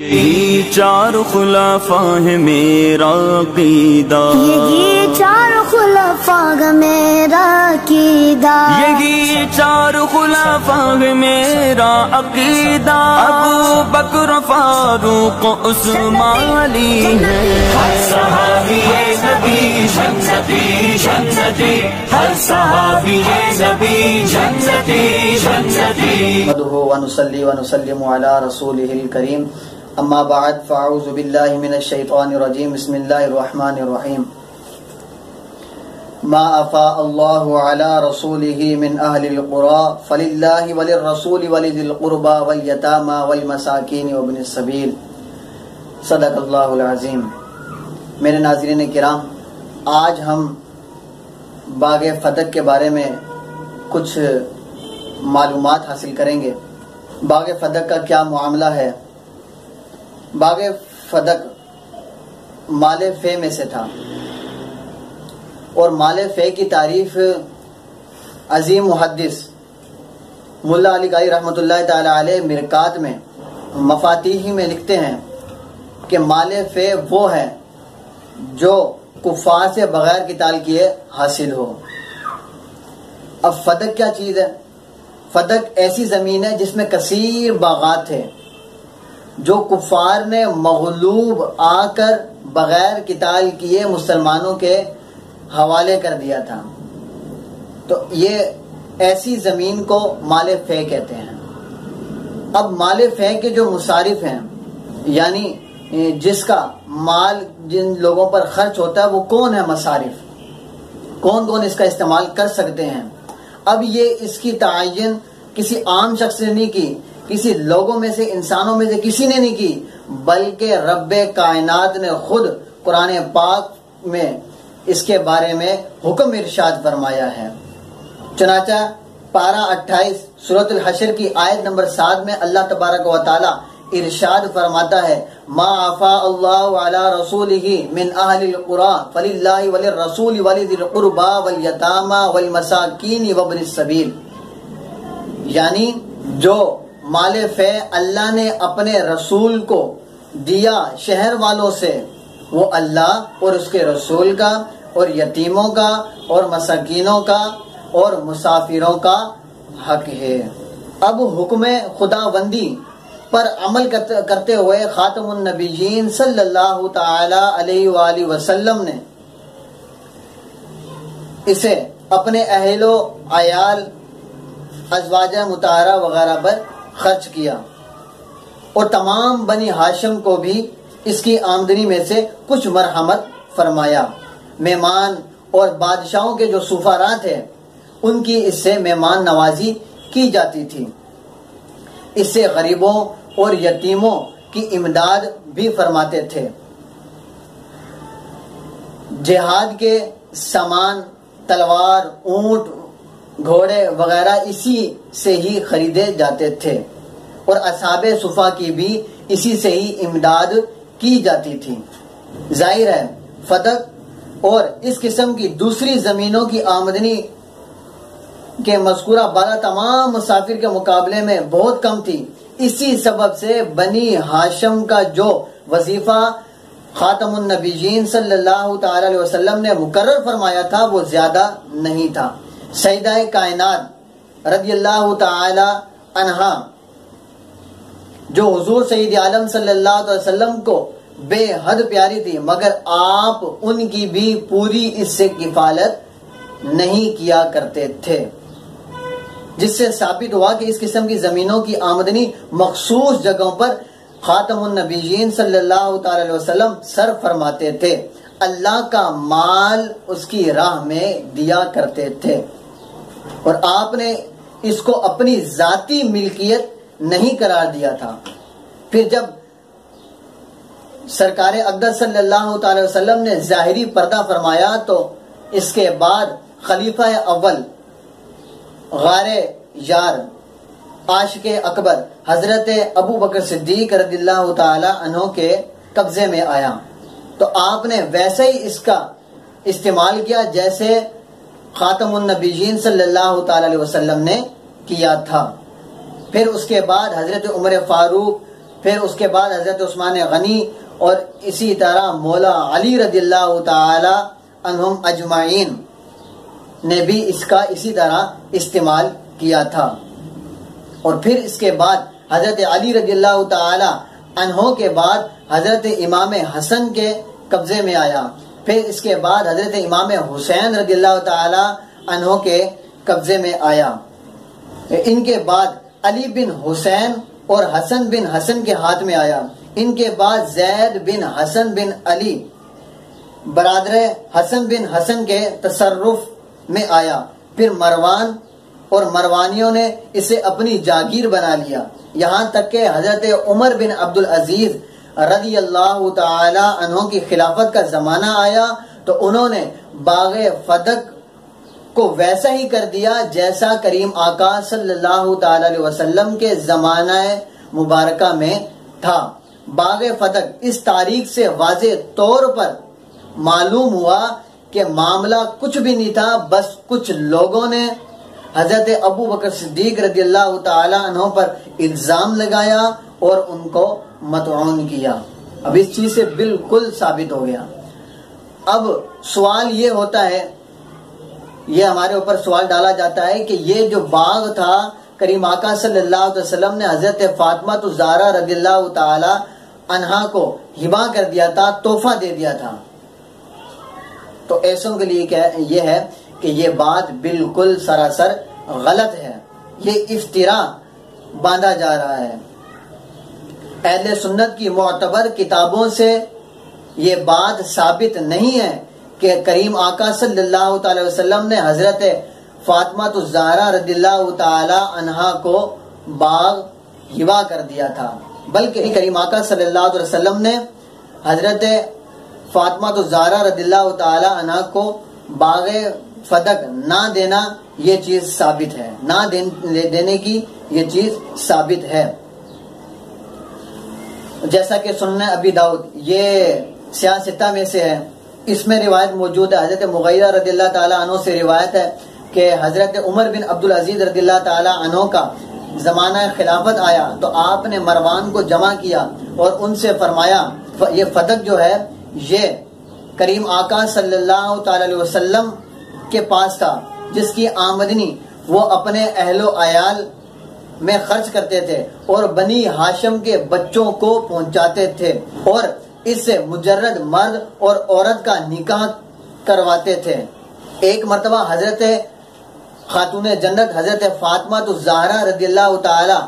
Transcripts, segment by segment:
یہی چار خلفاء ہے میرا عقیدہ، یہی چار خلفاء ہے میرا عقیدہ، یہی چار خلفاء ہے میرا عقیدہ، ابو بکر فاروق عثمان علی ہے۔ ہر صحابی نبی جنتی جنتی، ہر صحابی نبی جنتی جنتی۔ نحمده ونصلي ونسلم على رسوله الكريم، اما بعد فاعوذ باللہ من الشیطان الرجیم، بسم اللہ الرحمن الرحیم۔ ما افاء اللہ علی رسولہ من اہل القرى فللہ وللرسول ولذی القربى والیتامى والمساکین وابن السبیل، صدق اللہ العظیم۔ میرے ناظرین کرام، آج ہم باغ فتق کے بارے میں کچھ معلومات حاصل کریں گے۔ باغ فتق کا کیا معاملہ ہے؟ باغ فتق مال فے میں سے تھا، اور مال فے کی تعریف عظیم محدث ملا علی قاری رحمۃ اللہ تعالی علیہ مرکات میں مفاتیح میں لکھتے ہیں کہ مال فے وہ ہے جو کفار سے بغیر قتال کیے حاصل ہو۔ اب فتق کیا چیز ہے؟ فتق ایسی زمین ہے جس میں کثیر باغات تھے، جو کفار نے مغلوب آ کر بغیر قتال کیے مسلمانوں کے حوالے کر دیا تھا، تو یہ ایسی زمین کو مال فے کہتے ہیں۔ اب مال فے کے جو مصارف ہیں، یعنی جس کا مال جن لوگوں پر خرچ ہوتا ہے، وہ کون ہے؟ مصارف کون کون اس کا استعمال کر سکتے ہیں؟ اب یہ اس کی تعین کسی عام شخص نے نہیں کی، کسی لوگوں میں سے، انسانوں میں سے کسی نے نہیں کی، بلکہ رب کائنات نے خود قرآن پاک میں اس کے بارے میں حکم ارشاد فرمایا ہے۔ چنانچہ پارہ 28 سورۃ الحشر کی آیت نمبر 7 میں اللہ تبارک و تعالی ارشاد فرماتا ہے، ما عفا اللہ علی رسولہ من اہل القرى فللہ وللرسول ولذی القربى والیتامى والمساکین وابن السبیل، یعنی جو مال فے اللہ نے اپنے رسول کو دیا شہر والوں سے، وہ اللہ اور اس کے رسول کا اور یتیموں کا اور مساکینوں کا اور مسافروں کا حق ہے۔ اب حکم خداوندی پر عمل کرتے ہوئے خاتم النبیین صلی اللہ تعالی علیہ وآلہ وسلم نے اسے اپنے اہل و عیال، ازواج مطہرہ وغیرہ پر خرچ کیا، اور تمام بنی ہاشم کو بھی اس کی آمدنی میں سے کچھ مرحمت فرمایا۔ مہمان اور بادشاہوں کے جو سفراء تھے، ان کی اس سے مہمان نوازی کی جاتی تھی۔ اس سے غریبوں اور یتیموں کی امداد بھی فرماتے تھے۔ جہاد کے سامان، تلوار، اونٹ، گھوڑے وغیرہ اسی سے ہی خریدے جاتے تھے، اور اصحاب صفا کی بھی اسی سے ہی امداد کی جاتی تھی۔ ظاہر ہے فتق اور اس قسم کی دوسری زمینوں کی آمدنی کے مذکورہ بالا تمام مسافر کے مقابلے میں بہت کم تھی۔ اسی سبب سے بنی ہاشم کا جو وظیفہ خاتم النبیین صلی اللہ تعالی علیہ وسلم نے مقرر فرمایا تھا، وہ زیادہ نہیں تھا۔ سیدہ کائنات رضی اللہ تعالی عنہا، جو حضور سید عالم صلی اللہ علیہ وسلم کو بے حد پیاری تھی، مگر آپ ان کی بھی پوری اس سے کفالت نہیں کیا کرتے تھے، جس سے ثابت ہوا کہ اس قسم کی زمینوں کی آمدنی مخصوص جگہوں پر خاتم النبیین صلی اللہ تعالی علیہ وسلم صرف فرماتے تھے، اللہ کا مال اس کی راہ میں دیا کرتے تھے، اور آپ نے اس کو اپنی ذاتی ملکیت نہیں قرار دیا تھا۔ پھر جب سرکار اقدس صلی اللہ تعالی وسلم نے ظاہری پردہ فرمایا، تو اس کے بعد خلیفہ اول غار یار عاشق اکبر حضرت ابو بکر صدیق رضی اللہ تعالی عنہ کے قبضے میں آیا، تو آپ نے ویسے ہی اس کا استعمال کیا جیسے خاتم النبیین صلی اللہ تعالی علیہ وسلم نے کیا تھا۔ پھر اس کے بعد حضرت عمر فاروق پھر اس کے بعد حضرت عثمان غنی اور اسی طرح مولا علی رضی اللہ تعالی عنہم اجمعین نے بھی اس کا اسی طرح استعمال کیا تھا. اور پھر اس کے بعد حضرت علی رضی اللہ تعالی عنہ کے بعد حضرت امام حسن کے قبضے میں آیا. پھر اس کے بعد حضرت امام حسین رضی اللہ تعالی عنہ کے قبضے میں آیا. ان کے بعد علی بن حسین اور حسن بن حسن کے ہاتھ میں آیا. ان کے بعد زید بن حسن بن علی برادر حسن بن حسن کے تصرف میں آیا. پھر مروان اور مروانیوں نے اسے اپنی جاگیر بنا لیا. یہاں تک کہ حضرت عمر بن عبدالعزیز رضی اللہ تعالی عنہ کی خلافت کا زمانہ آیا تو انہوں نے باغ فدق کو ویسا ہی کر دیا جیسا کریم آقا صلی اللہ تعالی علیہ وسلم کے زمانہ مبارکہ میں تھا. باغ فدق اس تاریخ سے واضح طور پر معلوم ہوا کہ معاملہ کچھ بھی نہیں تھا، بس کچھ لوگوں نے حضرت ابو بکر صدیق رضی اللہ تعالی عنہ پر الزام لگایا اور ان کو مطعون کیا. اب اس چیز سے بالکل ثابت ہو گیا. اب سوال یہ ہوتا ہے، یہ ہمارے اوپر سوال ڈالا جاتا ہے کہ یہ جو باغ تھا کریم آقا صلی اللہ علیہ وسلم نے حضرت فاطمہ الزہرا رضی اللہ تعالی عنہا کو ہبا کر دیا تھا، تحفہ دے دیا تھا. تو ایسوں کے لیے یہ ہے کہ یہ بات بالکل سراسر غلط ہے، یہ افترا باندھا جا رہا ہے. اہل سنت کی معتبر کتابوں سے یہ بات ثابت نہیں ہے کہ کریم آقا صلی اللہ تعالی وسلم نے حضرت فاطمہ الزہرا رضی اللہ تعالی عنہا کو باغ ہبا کر دیا تھا، بلکہ کریم آقا صلی اللہ علیہ وسلم نے حضرت فاطمہ الزہرا رضی اللہ تعالی عنہا کو باغ فدق نہ دینا یہ چیز ثابت ہے، نہ دینے کی یہ چیز ثابت ہے. جیسا کہ سنن ابی داؤد یہ سیاہ ستہ میں سے ہے، اس میں روایت موجود ہے. حضرت مغیرہ رضی اللہ تعالی عنہ سے روایت ہے کہ حضرت عمر بن عبدالعزیز رضی اللہ تعالی عنہ کا زمانہ خلافت آیا تو آپ نے مروان کو جمع کیا اور ان سے فرمایا یہ فدق جو ہے یہ کریم آقا صلی اللہ تعالی علیہ وسلم کے پاس تھا، جس کی آمدنی وہ اپنے اہل و عیال میں خرچ کرتے تھے اور بنی ہاشم کے بچوں کو پہنچاتے تھے اور اس سے مجرد مرد اور عورت کا نکاح کرواتے تھے. ایک مرتبہ حضرت خاتون جنت حضرت فاطمہ الزہرا رضی اللہ تعالی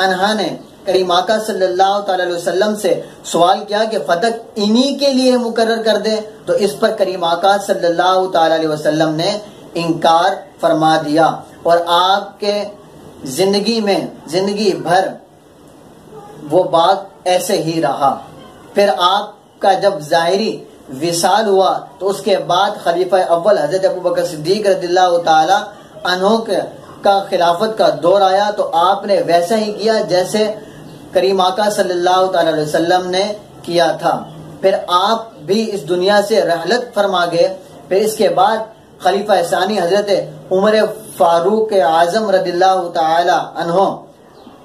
عنہا نے کریم آقا صلی اللہ تعالی علیہ وسلم سے سوال کیا کہ فدق انہی کے لیے مقرر کر دے، تو اس پر کریم آقا صلی اللہ تعالی علیہ وسلم نے انکار فرما دیا اور آپ کے زندگی بھر وہ باغ ایسے ہی رہا. پھر آپ کا جب ظاہری وصال ہوا تو اس کے بعد خلیفہ اول حضرت ابو بکر صدیق رضی اللہ تعالی عنہ کا خلافت کا دور آیا تو آپ نے ویسا ہی کیا جیسے کریم آقا صلی اللہ تعالی علیہ وسلم نے کیا تھا. پھر آپ بھی اس دنیا سے رحلت فرما گئے. پھر اس کے بعد خلیفہ ثانی حضرت عمر فاروق اعظم رضی اللہ تعالی عنہ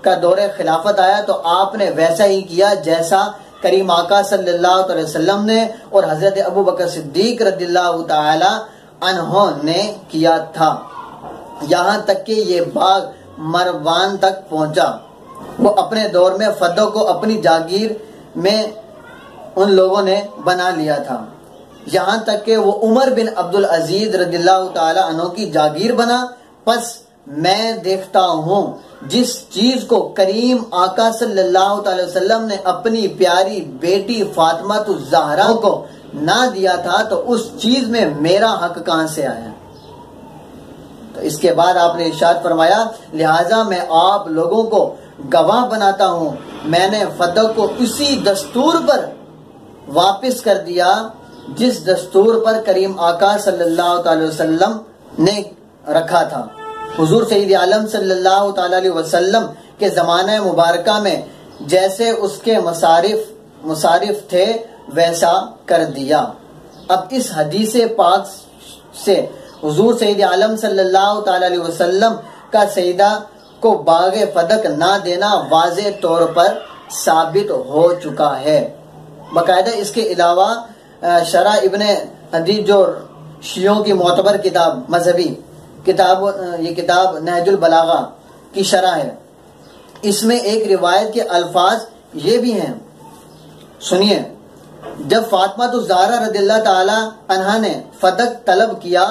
کا دور خلافت آیا تو آپ نے ویسا ہی کیا جیسا کریم آقا صلی اللہ علیہ وسلم نے اور حضرت ابو بکر صدیق رضی اللہ تعالی عنہ نے کیا تھا. یہاں تک کہ یہ باغ مروان تک پہنچا. وہ اپنے دور میں فدق کو اپنی جاگیر میں ان لوگوں نے بنا لیا تھا، یہاں تک کہ وہ عمر بن عبدالعزیز رضی اللہ تعالی عنہ کی جاگیر بنا. پس میں دیکھتا ہوں جس چیز کو کریم آقا صلی اللہ تعالی وسلم نے اپنی پیاری بیٹی فاطمہ الزہرا کو نہ دیا تھا تو اس چیز میں میرا حق کہاں سے آیا. تو اس کے بعد آپ نے ارشاد فرمایا لہٰذا میں آپ لوگوں کو گواہ بناتا ہوں میں نے فدق کو اسی دستور پر واپس کر دیا جس دستور پر کریم آقا صلی اللہ تعالی وسلم نے رکھا تھا. حضور سید عالم صلی اللہ تعالی علیہ وسلم کے زمانہ مبارکہ میں جیسے اس کے مصارف تھے ویسا کر دیا. اب اس حدیث پاک سے حضور سید عالم صلی اللہ تعالی علیہ وسلم کا سیدہ کو باغ فدق نہ دینا واضح طور پر ثابت ہو چکا ہے۔ باقاعدہ اس کے علاوہ شرح ابن حدیث جو شیعوں کی معتبر کتاب، مذہبی کتاب، یہ کتاب نہج البلاغہ کی شرح ہے، اس میں ایک روایت کے الفاظ یہ بھی ہیں، سنیے۔ جب فاطمہ الزہرا رضی اللہ تعالی عنہا نے فدق طلب کیا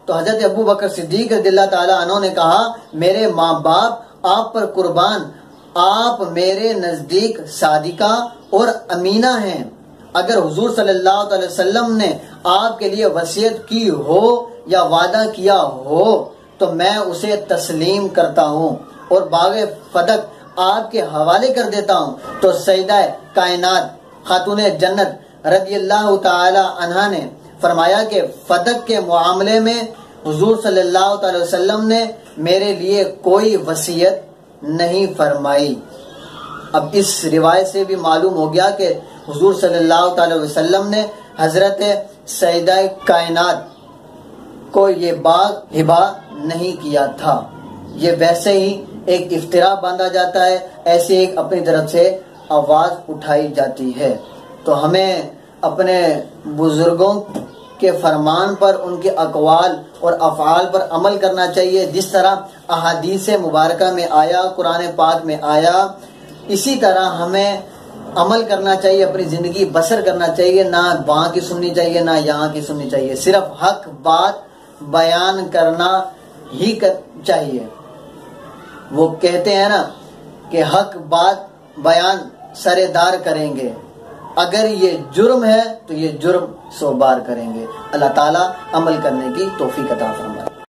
تو حضرت ابو بکر صدیق رضی اللہ تعالی عنہ نے کہا، میرے ماں باپ آپ پر قربان، آپ میرے نزدیک صادقہ اور امینہ ہیں۔ اگر حضور صلی اللہ علیہ وسلم نے آپ کے لیے وصیت کی ہو یا وعدہ کیا ہو تو میں اسے تسلیم کرتا ہوں اور باغ فدق آپ کے حوالے کر دیتا ہوں۔ تو سیدہ کائنات خاتون جنت رضی اللہ تعالی عنہا نے فرمایا کہ فدق کے معاملے میں حضور صلی اللہ علیہ وسلم نے میرے لیے کوئی وصیت نہیں فرمائی۔ اب اس روایت سے بھی معلوم ہو گیا کہ حضور صلی اللہ تعالی وسلم نے حضرت سیدہ کائنات کو یہ باغ ہبہ نہیں کیا تھا۔ یہ ویسے ہی ایک افتراء باندھا جاتا ہے، ایسے ایک اپنی طرف سے آواز اٹھائی جاتی ہے۔ تو ہمیں اپنے بزرگوں کے فرمان پر، ان کے اقوال اور افعال پر عمل کرنا چاہیے، جس طرح احادیث مبارکہ میں آیا، قرآن پاک میں آیا، اسی طرح ہمیں عمل کرنا چاہیے، اپنی زندگی بسر کرنا چاہیے، نہ وہاں کی سننی چاہیے نہ یہاں کی سننی چاہیے، صرف حق بات بیان کرنا ہی چاہیے۔ وہ کہتے ہیں نا کہ حق بات بیان سرے دار کریں گے، اگر یہ جرم ہے تو یہ جرم 100 بار کریں گے۔ اللہ تعالیٰ عمل کرنے کی توفیق عطا فرمائے۔